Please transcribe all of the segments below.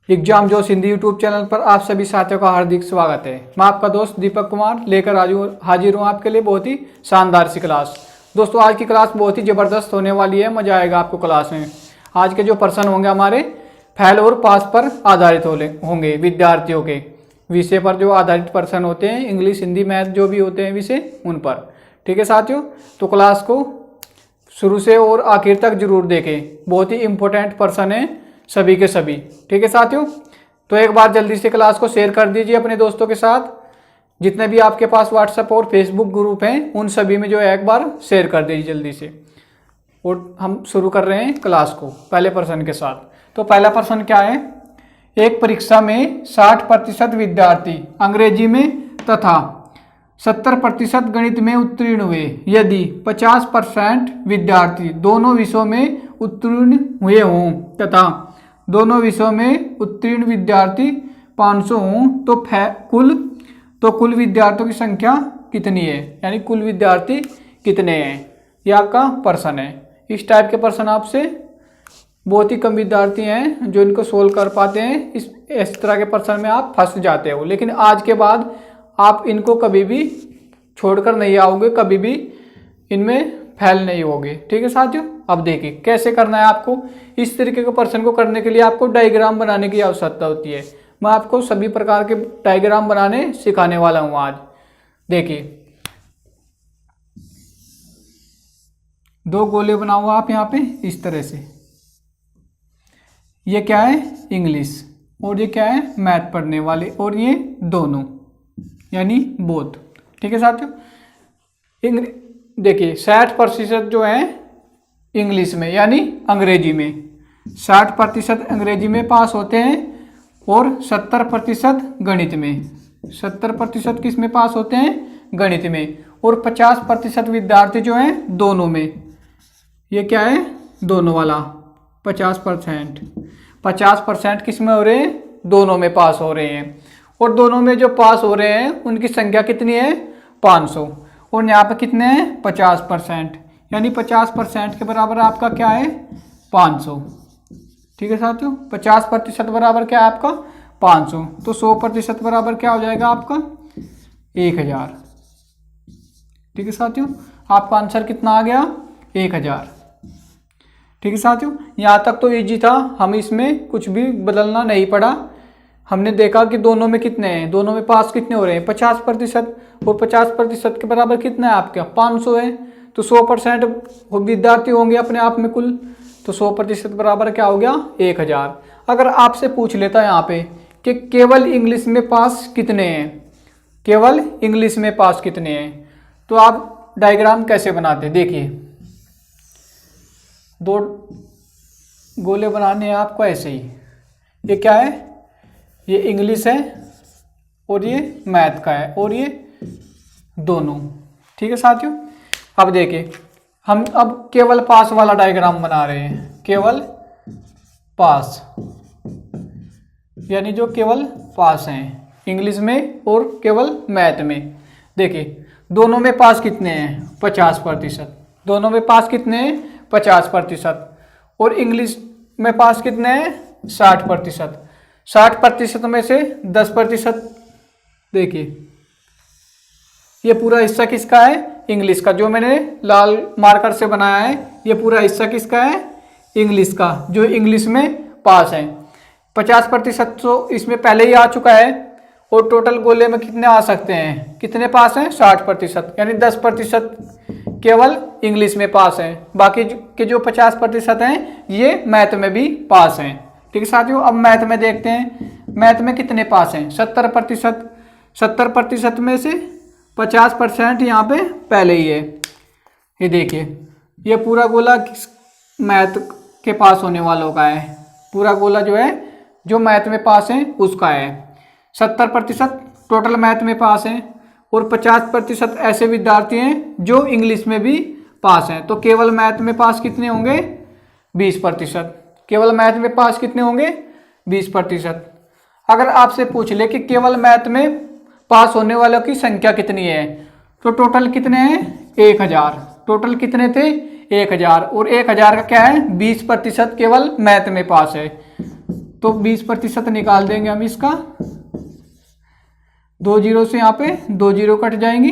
Exam जोश Hindi YouTube channel पर आप सभी साथियों का हार्दिक स्वागत है। मैं आपका दोस्त दीपक कुमार लेकर हाजिर हूँ आपके लिए बहुत ही शानदार सी क्लास। दोस्तों आज की क्लास बहुत ही ज़बरदस्त होने वाली है, मजा आएगा आपको क्लास में। आज के जो प्रश्न होंगे हमारे फेल और पास पर आधारित होंगे, विद्यार्थियों के विषय पर जो आधारित प्रश्न होते हैं, इंग्लिश हिंदी मैथ जो भी होते हैं विषय उन पर। ठीक है साथियों, तो क्लास को शुरू से और आखिर तक जरूर देखें, बहुत ही इंपॉर्टेंट प्रश्न है सभी के सभी। ठीक है साथियों, तो एक बार जल्दी से क्लास को शेयर कर दीजिए अपने दोस्तों के साथ। जितने भी आपके पास व्हाट्सएप और फेसबुक ग्रुप हैं उन सभी में जो है एक बार शेयर कर दीजिए जल्दी से। और हम शुरू कर रहे हैं क्लास को पहले प्रश्न के साथ। तो पहला प्रश्न क्या है, एक परीक्षा में 60% विद्यार्थी अंग्रेजी में तथा 70% गणित में उत्तीर्ण हुए। यदि 50% विद्यार्थी दोनों विषयों में उत्तीर्ण हुए हों तथा दोनों विषयों में उत्तीर्ण विद्यार्थी 500 हों तो कुल विद्यार्थियों की संख्या कितनी है, यानी कुल विद्यार्थी कितने हैं, ये आपका प्रश्न है। इस टाइप के प्रश्न आपसे बहुत ही कम विद्यार्थी हैं जो इनको सोल्व कर पाते हैं। इस तरह के प्रश्न में आप फंस जाते हो, लेकिन आज के बाद आप इनको कभी भी छोड़कर नहीं आओगे, कभी भी इनमें फेल नहीं होगे। ठीक है साथियों, अब देखिए कैसे करना है आपको। इस तरीके के प्रश्न को करने के लिए आपको डायग्राम बनाने की आवश्यकता होती है। मैं आपको सभी प्रकार के डायग्राम बनाने सिखाने वाला हूं आज। देखिए दो गोले बनाओ आप यहाँ पे इस तरह से। ये क्या है, इंग्लिश, और ये क्या है, मैथ पढ़ने वाले, और ये दोनों यानी बोथ। ठीक है साथियों, देखिए 60% जो है इंग्लिश में यानी अंग्रेजी में, 60% अंग्रेजी में पास होते हैं और 70% गणित में, 70% किस में पास होते हैं, गणित में, और 50% विद्यार्थी जो हैं दोनों में। ये क्या है, दोनों वाला 50% किस में हो रहे हैं, दोनों में पास हो रहे हैं। और दोनों में जो पास हो रहे हैं उनकी संख्या कितनी है, 500, और यहाँ पे कितने हैं, 50%, यानी 50% के बराबर आपका क्या है, 500। ठीक है साथियों, 50% बराबर क्या है आपका, 500, तो 100% बराबर क्या हो जाएगा आपका, 1000। ठीक है साथियों, आपका आंसर कितना आ गया, 1000। ठीक है साथियों, यहाँ तक तो इजी था, हम इसमें कुछ भी बदलना नहीं पड़ा। हमने देखा कि दोनों में कितने हैं, दोनों में पास कितने हो रहे हैं, 50%, और 50% के बराबर कितना है आपका, 500 है। तो 100% विद्यार्थी होंगे अपने आप में कुल, तो 100% बराबर क्या हो गया, 1000। अगर आपसे पूछ लेता है यहाँ पे कि केवल इंग्लिश में पास कितने हैं, केवल इंग्लिश में पास कितने हैं, तो आप डायग्राम कैसे बनाते, देखिए दो गोले बनाने हैं आपको ऐसे ही। ये क्या है, ये इंग्लिश है और ये मैथ का है, और ये दोनों। ठीक है साथियों, अब देखिए हम अब केवल पास वाला डायग्राम बना रहे हैं, केवल पास, यानी जो केवल पास हैं इंग्लिश में और केवल मैथ में। देखिए दोनों में पास कितने हैं, 50%, दोनों में पास कितने हैं, 50%, और इंग्लिश में पास कितने हैं, 60%। 60% में से 10%, देखिए ये पूरा हिस्सा किसका है, इंग्लिश का, जो मैंने लाल मार्कर से बनाया है, ये पूरा हिस्सा किसका है, इंग्लिश का, जो इंग्लिश में पास है। 50% तो इसमें पहले ही आ चुका है, और टोटल गोले में कितने आ सकते हैं, कितने पास हैं, 60%, यानी 10% केवल इंग्लिश में पास हैं, बाकी के जो 50% हैं ये मैथ में भी पास हैं। ठीक है साथियों, अब मैथ में देखते हैं, मैथ में कितने पास हैं, 70%, 70% में से 50% यहाँ पे पहले ही है। ये देखिए ये पूरा गोला किस मैथ के पास होने वालों का है, पूरा गोला जो है जो मैथ में पास है उसका है। 70% टोटल मैथ में पास हैं, और 50% ऐसे विद्यार्थी हैं जो इंग्लिश में भी पास हैं। तो केवल मैथ में पास कितने होंगे, 20%, केवल मैथ में पास कितने होंगे, 20%। अगर आपसे पूछ ले कि केवल मैथ में पास होने वालों की संख्या कितनी है, तो टोटल कितने हैं, 1000, टोटल कितने थे, 1000, और 1000 का क्या है, 20% केवल मैथ में पास है। तो 20% निकाल देंगे हम इसका। 2 जीरो से यहाँ पे 2 जीरो कट जाएंगी,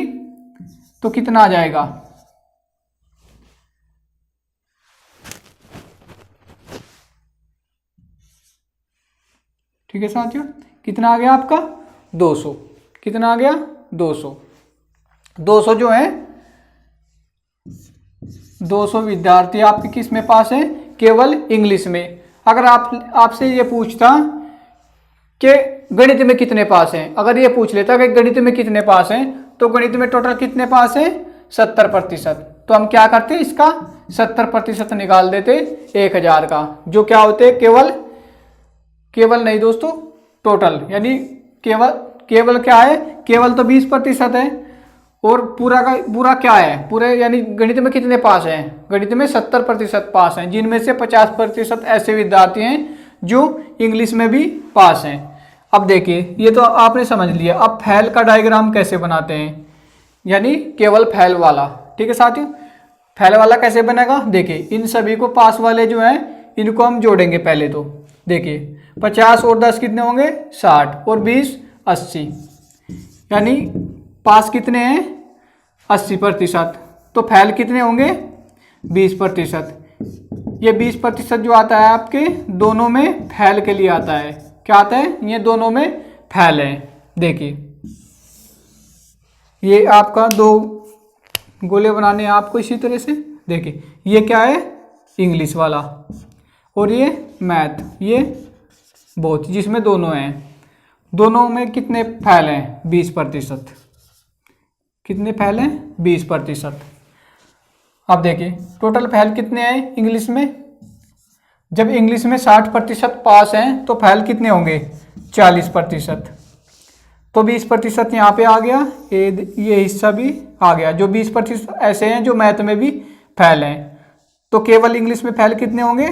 तो कितना आ जाएगा? ठीक है साथियों, कितना आ गया आपका? 200। कितना आ गया? 200। 200 जो है 200 विद्यार्थी आपके किस में पास है? केवल इंग्लिश में। अगर आपसे ये पूछता कि गणित में कितने पास हैं, अगर ये पूछ लेता कि गणित में कितने पास हैं, तो गणित में टोटल कितने पास हैं? 70%। तो हम क्या करते? इसका 70% निकाल देते 1000 का, जो क्या होते? केवल नहीं दोस्तों, टोटल। यानी केवल क्या है? केवल तो 20% है, और पूरा का पूरा क्या है? पूरे यानी गणित में कितने पास हैं? गणित में 70% पास हैं, जिनमें से 50% ऐसे विद्यार्थी हैं जो इंग्लिश में भी पास हैं। अब देखिए, ये तो आपने समझ लिया। अब फैल का डायग्राम कैसे बनाते हैं, यानी केवल फैल वाला। ठीक है साथियों, फैल वाला कैसे बनेगा? देखिए, इन सभी को पास वाले जो हैं इनको हम जोड़ेंगे पहले। तो देखिए, 50 और 10 कितने होंगे? 60, और 20 80। यानी पास कितने हैं? 80%। तो फैल कितने होंगे? 20%। ये 20% जो आता है आपके दोनों में फैल के लिए आता है। क्या आता है? ये दोनों में फैल है। देखिए, ये आपका 2 गोले बनाने हैं आपको इसी तरह से। देखिए, ये क्या है? इंग्लिश वाला, और ये मैथ, ये बहुत, जिसमें दोनों हैं। दोनों में कितने फैल हैं? 20%। कितने फैल हैं? 20%। अब देखिए, टोटल फैल कितने हैं इंग्लिश में? जब इंग्लिश में 60% पास हैं, तो फैल कितने होंगे? 40%। तो 20% यहाँ पे आ गया, ये हिस्सा भी आ गया। जो 20% ऐसे हैं जो मैथ में भी फैल हैं। तो केवल इंग्लिश में फैल कितने होंगे?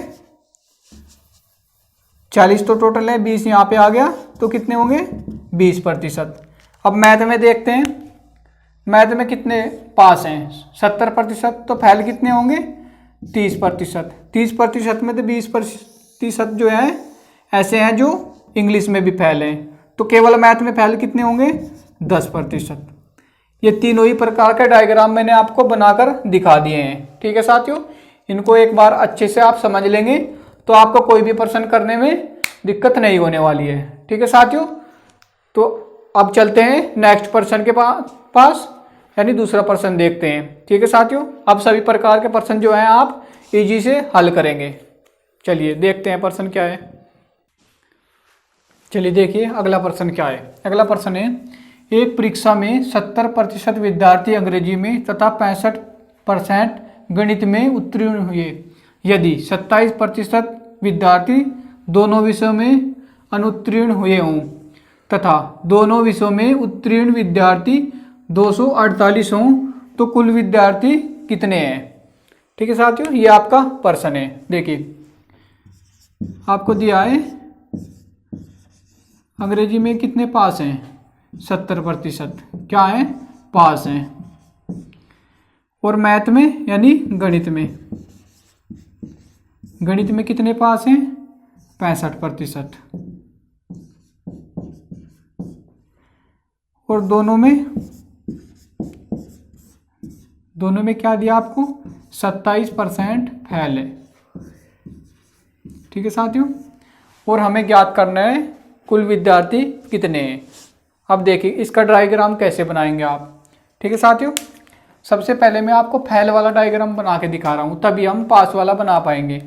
40 तो टोटल है, 20 यहाँ पे आ गया, तो कितने होंगे? 20%। अब मैथ में देखते हैं, मैथ में कितने पास हैं? 70%। तो फैल कितने होंगे? 30%। 30% में तो 20% जो है ऐसे हैं जो इंग्लिश में भी फैल हैं। तो केवल मैथ में फैल कितने होंगे? 10%। ये तीनों ही प्रकार के डायग्राम मैंने आपको बनाकर दिखा दिए हैं। ठीक है साथियों, इनको एक बार अच्छे से आप समझ लेंगे तो आपको कोई भी प्रश्न करने में दिक्कत नहीं होने वाली है। ठीक है साथियों, तो अब चलते हैं नेक्स्ट प्रश्न के पास, यानी दूसरा प्रश्न देखते हैं। ठीक है साथियों, अब सभी प्रकार के प्रश्न जो हैं आप इजी से हल करेंगे। चलिए देखते हैं प्रश्न क्या है। चलिए देखिए अगला प्रश्न क्या है। अगला प्रश्न है, एक परीक्षा में 70% विद्यार्थी अंग्रेजी में तथा 65% गणित में उत्तीर्ण हुए। यदि 27% विद्यार्थी दोनों विषयों में अनुत्तीर्ण हुए हों तथा दोनों विषयों में उत्तीर्ण विद्यार्थी 248 हों, तो कुल विद्यार्थी कितने हैं? ठीक है साथियों, ये आपका प्रश्न है। देखिए, आपको दिया है अंग्रेजी में कितने पास हैं? 70% क्या है? पास हैं। और मैथ में यानी गणित में कितने पास हैं? 65%। और दोनों में क्या दिया आपको? 27% फैल है। ठीक है साथियों, और हमें ज्ञात करना है कुल विद्यार्थी कितने हैं। अब देखिए इसका डायग्राम कैसे बनाएंगे आप। ठीक है साथियों, सबसे पहले मैं आपको फैल वाला डायग्राम बना के दिखा रहा हूँ, तभी हम पास वाला बना पाएंगे।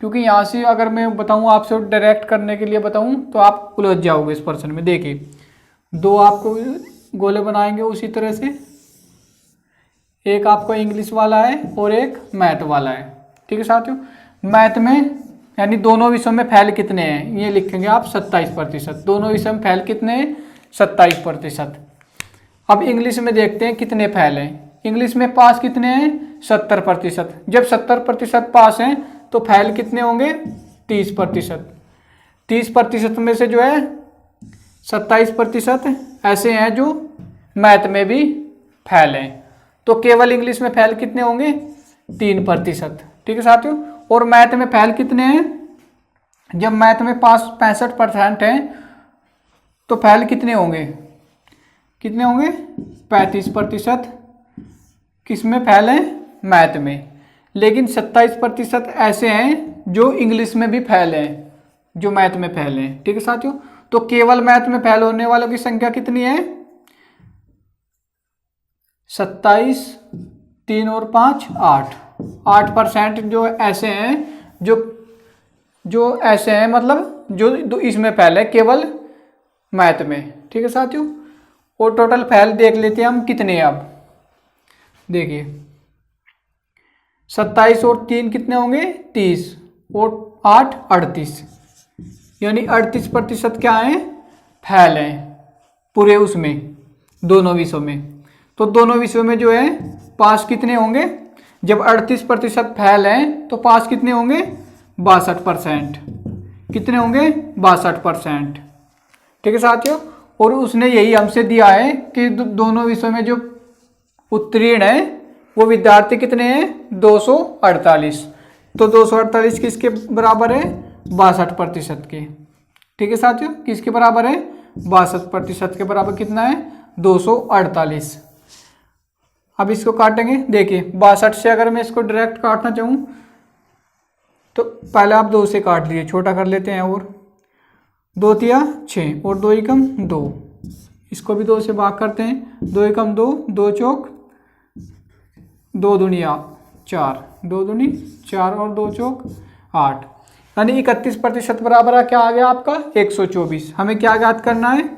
क्योंकि यहाँ से अगर मैं बताऊँ आपसे डायरेक्ट करने के लिए बताऊँ तो आप उलझ जाओगे इस प्रश्न में। देखिए, 2 आपको गोले बनाएंगे उसी तरह से, एक आपको इंग्लिश वाला है और एक मैथ वाला है। ठीक है साथियों, मैथ में यानी दोनों विषयों में फैल कितने हैं ये लिखेंगे आप 27%। दोनों विषयों में फैल कितने हैं? 27%। अब इंग्लिश में देखते हैं कितने फैल हैं। इंग्लिश में पास कितने हैं? 70%। जब 70% पास हैं तो फैल कितने होंगे? 30%। 30% में से जो है 27% ऐसे हैं जो मैथ में भी फैल हैं। तो केवल इंग्लिश में फैल कितने होंगे? 3%। ठीक है साथियों, और मैथ में फैल कितने हैं? जब मैथ में पास 65% है तो फैल कितने होंगे, कितने होंगे 35% किस में फैल है, मैथ में। लेकिन 27% ऐसे हैं जो इंग्लिश में भी फैल हैं, जो मैथ में फैल हैं। ठीक है साथियों, तो केवल मैथ में फैल होने वालों की संख्या कितनी है, 27, 3 और 5 8% जो ऐसे हैं जो ऐसे हैं, मतलब जो इसमें फैल है केवल मैथ में। ठीक है साथियों, और टोटल फैल देख लेते हैं हम कितने हैं। अब देखिए 27 और 3 कितने होंगे 30 और 8 38, यानी 38% क्या है, फैल है पूरे उसमें दोनों विषयों में। तो दोनों विषयों में जो है पास कितने होंगे, जब 38% फैल हैं तो पास कितने होंगे 62%, कितने होंगे 62%। ठीक है साथियों, और उसने यही हमसे दिया है कि दोनों विषयों में जो उत्तीर्ण है वो विद्यार्थी कितने हैं 248। तो 248 किसके बराबर है 62% के। ठीक है साथियों, किसके बराबर है 62% के बराबर कितना है 248। अब इसको काटेंगे, देखिए 62 से अगर मैं इसको डायरेक्ट काटना चाहूँ तो पहले आप 2 से काट लिए, छोटा कर लेते हैं, और 2 तिया 6 और 2 एकम 2, इसको भी 2 से भाग करते हैं, 2 एकम 2, 2 चौक 2 दुनिया 4, 2 दुनी 4 और 2 चौक 8, यानी 31% बराबर क्या आ गया आपका 124। हमें क्या ज्ञात करना है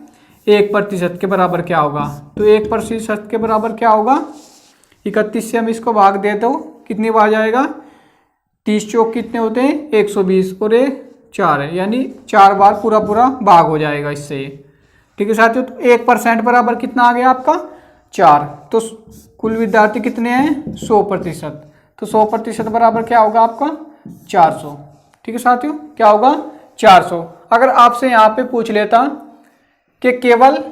1% के बराबर क्या होगा, तो 1% के बराबर क्या होगा 31 से हम इसको भाग दे तो कितनी बार जाएगा, 30 चौक कितने होते हैं 120 और ये 4 है, यानी 4 बार पूरा भाग हो जाएगा इससे। ठीक है साथियों, तो 1% बराबर कितना आ गया आपका 4। तो कुल विद्यार्थी कितने हैं 100%, तो 100% बराबर क्या होगा आपका 400। ठीक है साथियों, क्या होगा 400। अगर आपसे यहाँ पे पूछ लेता कि केवल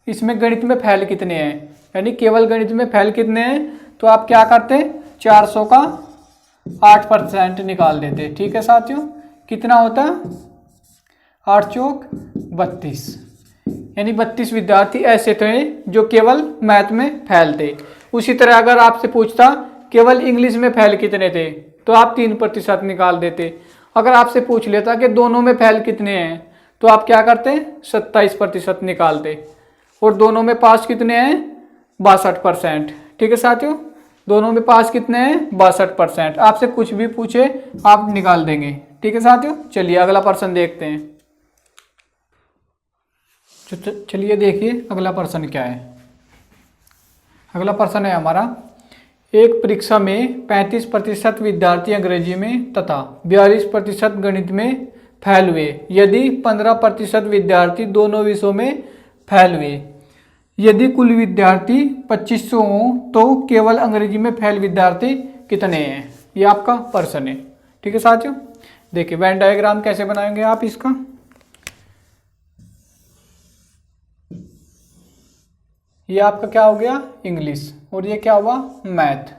इसमें गणित में फैल कितने हैं, यानी केवल गणित में फैल कितने हैं, तो आप क्या करते 400 का 8% निकाल देते। ठीक है साथियों, कितना होता 8 चौक 32, यानी 32 विद्यार्थी ऐसे थे जो केवल मैथ में फैल थे। उसी तरह अगर आपसे पूछता केवल इंग्लिश में फैल कितने थे, तो आप 3% निकाल देते। अगर आपसे पूछ लेता कि दोनों में फैल कितने हैं, तो आप क्या करते 27% निकालते, और दोनों में पास कितने हैं 62%। ठीक है साथियों, दोनों में पास कितने हैं 62%। आपसे कुछ भी पूछे आप निकाल देंगे। ठीक है साथियों, चलिए अगला प्रश्न देखते हैं। चलिए देखिए अगला प्रश्न क्या है। अगला प्रश्न है हमारा, एक परीक्षा में 35% विद्यार्थी अंग्रेजी में तथा 42% गणित में फैल हुए, यदि 15% विद्यार्थी दोनों विषयों में फैल हुए, यदि कुल विद्यार्थी 2500 हो तो केवल अंग्रेजी में फैल विद्यार्थी कितने हैं, ये आपका प्रश्न है। ठीक है साथियों, देखिए वेन डायग्राम कैसे बनाएंगे आप इसका। ये आपका क्या हो गया इंग्लिश, और ये क्या हुआ मैथ,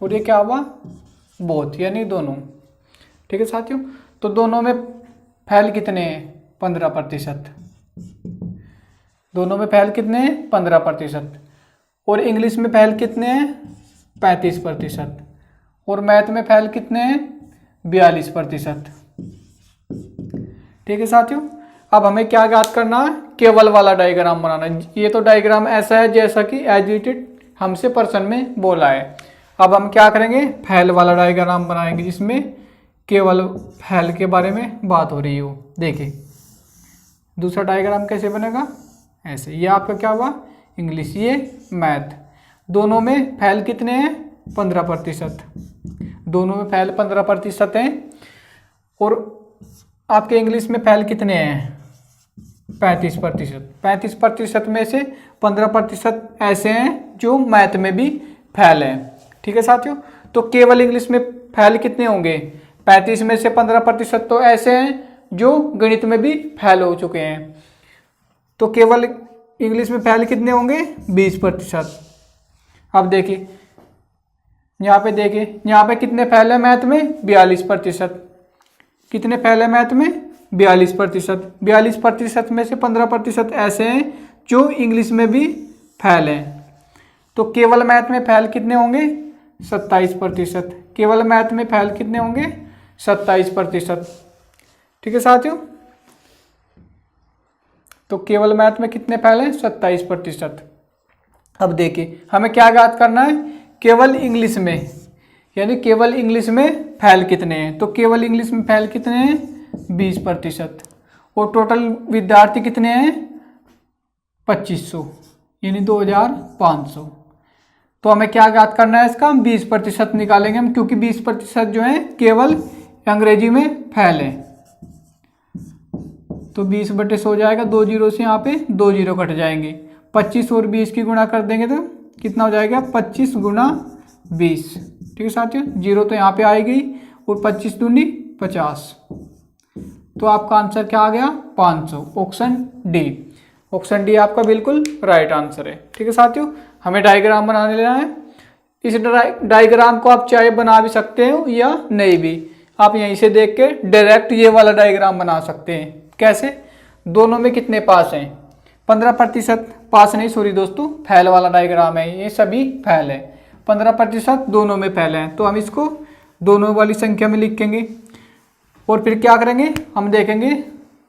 और ये क्या हुआ बोथ, यानी दोनों। ठीक है साथियों, तो दोनों में फैल कितने हैं 15%, दोनों में फैल कितने हैं 15%, और इंग्लिश में फैल कितने हैं 35%, और मैथ में फैल कितने हैं 42%। ठीक है साथियों, अब हमें क्या ज्ञात करना है, केवल वाला डायग्राम बनाना है। ये तो डायग्राम ऐसा है जैसा कि एज इट इज हमसे प्रश्न में बोला है। अब हम क्या करेंगे फैल वाला डायग्राम बनाएंगे जिसमें केवल फैल के बारे में बात हो रही हो। देखिए दूसरा डायग्राम कैसे बनेगा, ऐसे। ये आपका क्या हुआ इंग्लिश, ये मैथ। दोनों में फैल कितने हैं 15%, दोनों में फैल 15% हैं, और आपके इंग्लिश में फैल कितने हैं 35%। 35% में से 15% ऐसे हैं जो मैथ में भी फैल हैं। ठीक है साथियों, तो केवल इंग्लिश में फैल कितने होंगे 35 में से 15% तो ऐसे हैं जो गणित में भी फैल हो चुके हैं। तो केवल इंग्लिश में फैल कितने होंगे 20%। अब देखिए यहाँ पे, देखिए यहाँ पे कितने फैल है मैथ में 42%, कितने फेल है मैथ में? 42%। 42% में से 15% ऐसे हैं जो इंग्लिश में भी फेल हैं। तो केवल मैथ में फेल कितने होंगे? 27%। केवल मैथ में फेल कितने होंगे? 27%। ठीक है साथियों, तो केवल मैथ में कितने फेल हैं? 27%। अब देखिए हमें क्या याद करना है? केवल इंग्लिश में, यानी केवल इंग्लिश में फेल कितने हैं? तो केवल इंग्लिश में फेल कितने हैं? 20%। और टोटल विद्यार्थी कितने हैं? 2500, यानी 2500। तो हमें क्या याद करना है इसका? 20% निकालेंगे हम, क्योंकि 20% जो है केवल अंग्रेजी में फेल है। तो 20/100 हो जाएगा, 2 जीरो से यहाँ पे 2 जीरो कट जाएंगे। 25 और 20 की गुणा कर देंगे तो कितना हो जाएगा? 25 गुणा 20। ठीक है साथियों, जीरो तो यहाँ पे आएगी और 25 दूनी 50। तो आपका आंसर क्या आ गया? 500। Option D. ऑप्शन डी आपका बिल्कुल राइट आंसर है। ठीक है साथियों, हमें डायग्राम बनाने लेना है। इस डायग्राम को आप चाहे बना भी सकते हो या नहीं भी, आप यहीं से देख के डायरेक्ट ये वाला डायग्राम बना सकते हैं। कैसे? दोनों में कितने पास हैं? 15% पास नहीं, सॉरी दोस्तों, फेल वाला डायग्राम है, ये सभी फेल है। 15% दोनों में फेल है, तो हम इसको दोनों वाली संख्या में लिखेंगे। और फिर क्या करेंगे? हम देखेंगे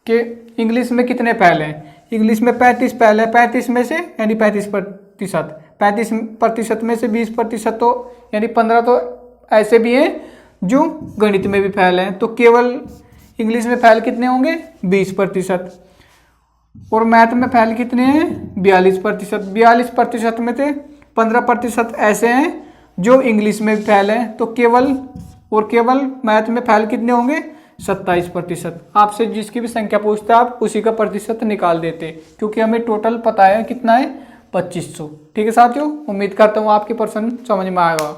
कि इंग्लिश में कितने फेल हैं। इंग्लिश में 35 फेल है, 35 में से यानी 35%। 35% में से 20% तो यानी 15 तो ऐसे भी हैं जो गणित में भी फेल हैं। तो केवल इंग्लिश में फेल कितने होंगे? 20%। और मैथ में फेल कितने हैं? 42%। 42% में से 15% ऐसे हैं जो इंग्लिश में फेल हैं। तो केवल मैथ में फेल कितने होंगे? 27%। आपसे जिसकी भी संख्या पूछते हैं आप उसी का प्रतिशत निकाल देते, क्योंकि हमें टोटल पता है कितना है? 2500। ठीक है साथियों, उम्मीद करता हूँ आपके प्रश्न समझ में आएगा।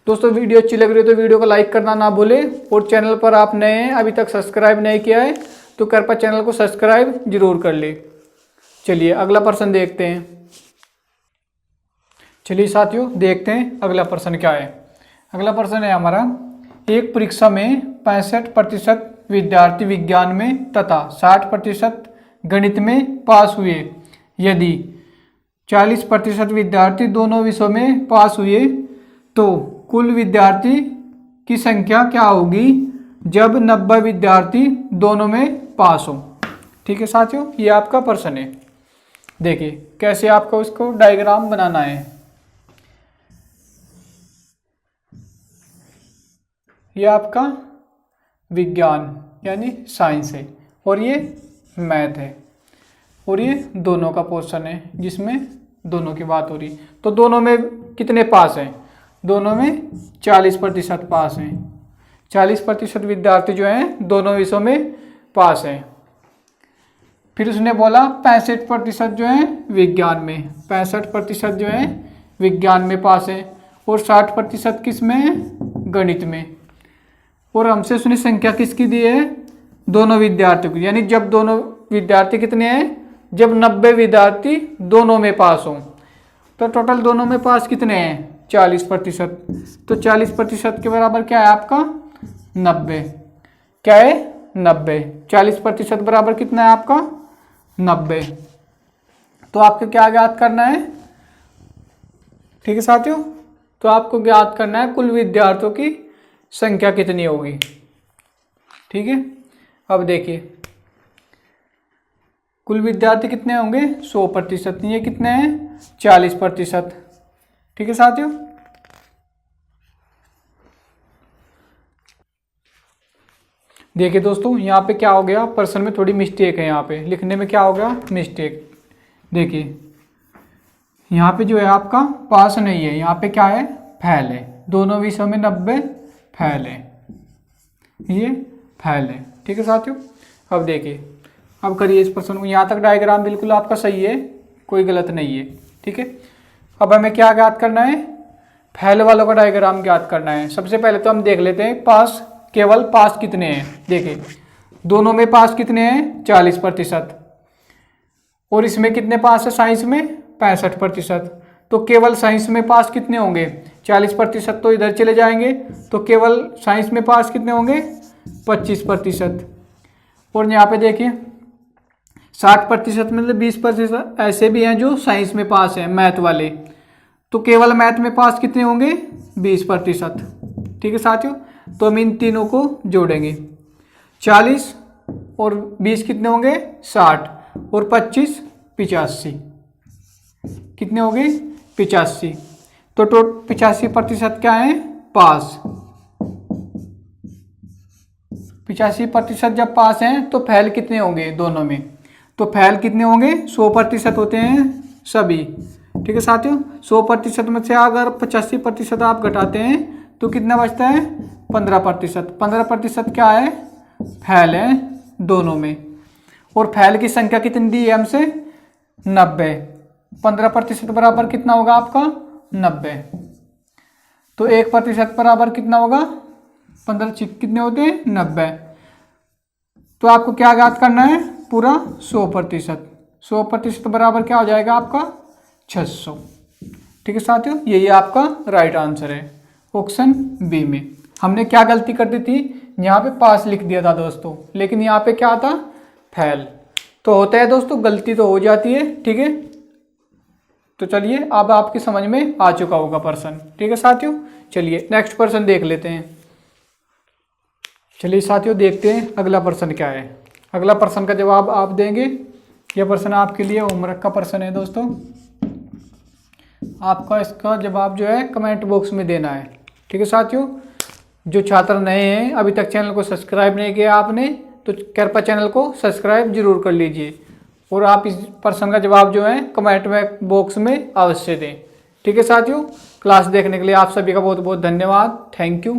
दोस्तों वीडियो अच्छी लग रही है तो वीडियो को लाइक करना ना भूलें, और चैनल पर आप नए हैं अभी तक सब्सक्राइब नहीं किया है तो कृपया चैनल को सब्सक्राइब जरूर कर ले। चलिए अगला प्रश्न देखते हैं। चलिए साथियों देखते हैं अगला प्रश्न क्या है। अगला प्रश्न है हमारा, एक परीक्षा में 65% विद्यार्थी विज्ञान में तथा 60% गणित में पास हुए। यदि 40% विद्यार्थी दोनों विषयों में पास हुए तो कुल विद्यार्थी की संख्या क्या होगी जब 90 विद्यार्थी दोनों में पास हो। ठीक है साथियों, ये आपका प्रश्न है। देखिए कैसे आपको इसको डायग्राम बनाना है। ये आपका विज्ञान यानी साइंस है, और ये मैथ है, और ये दोनों का पोर्शन है जिसमें दोनों की बात हो रही। तो दोनों में कितने पास हैं? दोनों में 40% पास हैं। 40% विद्यार्थी जो हैं दोनों विषयों में पास हैं। फिर उसने बोला 65% जो है विज्ञान में, 65% जो है विज्ञान में पास है, और 60% किस में है? गणित में। और हमसे उसने संख्या किसकी दी है? दोनों विद्यार्थियों की, यानी जब दोनों विद्यार्थी कितने हैं? जब 90 विद्यार्थी दोनों में पास हों। तो टोटल दोनों में पास कितने हैं? 40%। तो 40% के बराबर क्या है आपका? 90। क्या है? 90। 40% बराबर कितना है आपका? 90। तो आपको क्या ज्ञात करना है? ठीक है साथियों, तो आपको ज्ञात करना है कुल विद्यार्थियों की संख्या कितनी होगी। ठीक है, अब देखिए कुल विद्यार्थी कितने होंगे? 100%। ये कितने हैं? 40%। ठीक है साथियों, देखिए दोस्तों यहाँ पे क्या हो गया, प्रश्न में थोड़ी मिस्टेक है। यहाँ पे लिखने में क्या हो गया? मिस्टेक। देखिए यहाँ पे जो है आपका पास नहीं है, यहाँ पे क्या है? फेल है। दोनों विषयों में 90 फेल है, ये फेल है। ठीक है साथियों, अब देखिए अब करिए इस प्रश्न को। यहाँ तक डायग्राम बिल्कुल आपका सही है, कोई गलत नहीं है। ठीक है, अब हमें क्या ज्ञात करना है? फेल वालों का डायग्राम ज्ञात करना है। सबसे पहले तो हम देख लेते हैं पास, केवल पास कितने हैं। देखिए दोनों में पास कितने हैं? 40%। और इसमें कितने पास है? साइंस में 65%। तो केवल साइंस में पास कितने होंगे? 40%। तो इधर चले जाएंगे, तो केवल साइंस में पास कितने होंगे? 25%। और यहाँ पे देखिए 60% में 20% ऐसे भी हैं जो साइंस में पास हैं, मैथ वाले। तो केवल मैथ में पास कितने होंगे? 20%। ठीक है साथियों, तो हम इन तीनों को जोड़ेंगे। 40 और 20 कितने होंगे? 60 और 25 85। कितने हो गए? 85। तो 85% क्या है? पास। 85% जब पास हैं तो फेल कितने होंगे दोनों में? तो फेल कितने होंगे? 100% होते हैं सभी। ठीक है साथियों, 100% में से अगर 85% आप घटाते हैं तो कितना बचता है? 15%। 15% क्या है? फेल है दोनों में। और फेल की संख्या कितनी दी है हमसे? 90। 15% बराबर कितना होगा आपका? 90। तो 1% बराबर कितना होगा? 15 कितने होते हैं? 90। तो आपको क्या ज्ञात करना है? पूरा 100%। 100% बराबर क्या हो जाएगा आपका? 600। ठीक है साथियों, यही आपका राइट आंसर है ऑप्शन बी में। हमने क्या गलती कर दी थी? यहाँ पे पास लिख दिया था दोस्तों, लेकिन यहाँ पे क्या था? फेल। तो होता है दोस्तों, गलती तो हो जाती है। ठीक है, तो चलिए अब आपकी समझ में आ चुका होगा प्रश्न। ठीक है साथियों, चलिए नेक्स्ट प्रश्न देख लेते हैं। चलिए साथियों देखते हैं अगला प्रश्न क्या है। अगला प्रश्न का जवाब आप देंगे। यह प्रश्न आपके लिए होमवर्क का प्रश्न है दोस्तों। आपका इसका जवाब जो है कमेंट बॉक्स में देना है। ठीक है साथियों, जो छात्र नए हैं अभी तक चैनल को सब्सक्राइब नहीं किया आपने, तो कृपया चैनल को सब्सक्राइब जरूर कर लीजिए। और आप इस प्रश्न का जवाब जो है कमेंट में बॉक्स में अवश्य दें। ठीक है साथियों, क्लास देखने के लिए आप सभी का बहुत बहुत धन्यवाद। Thank you.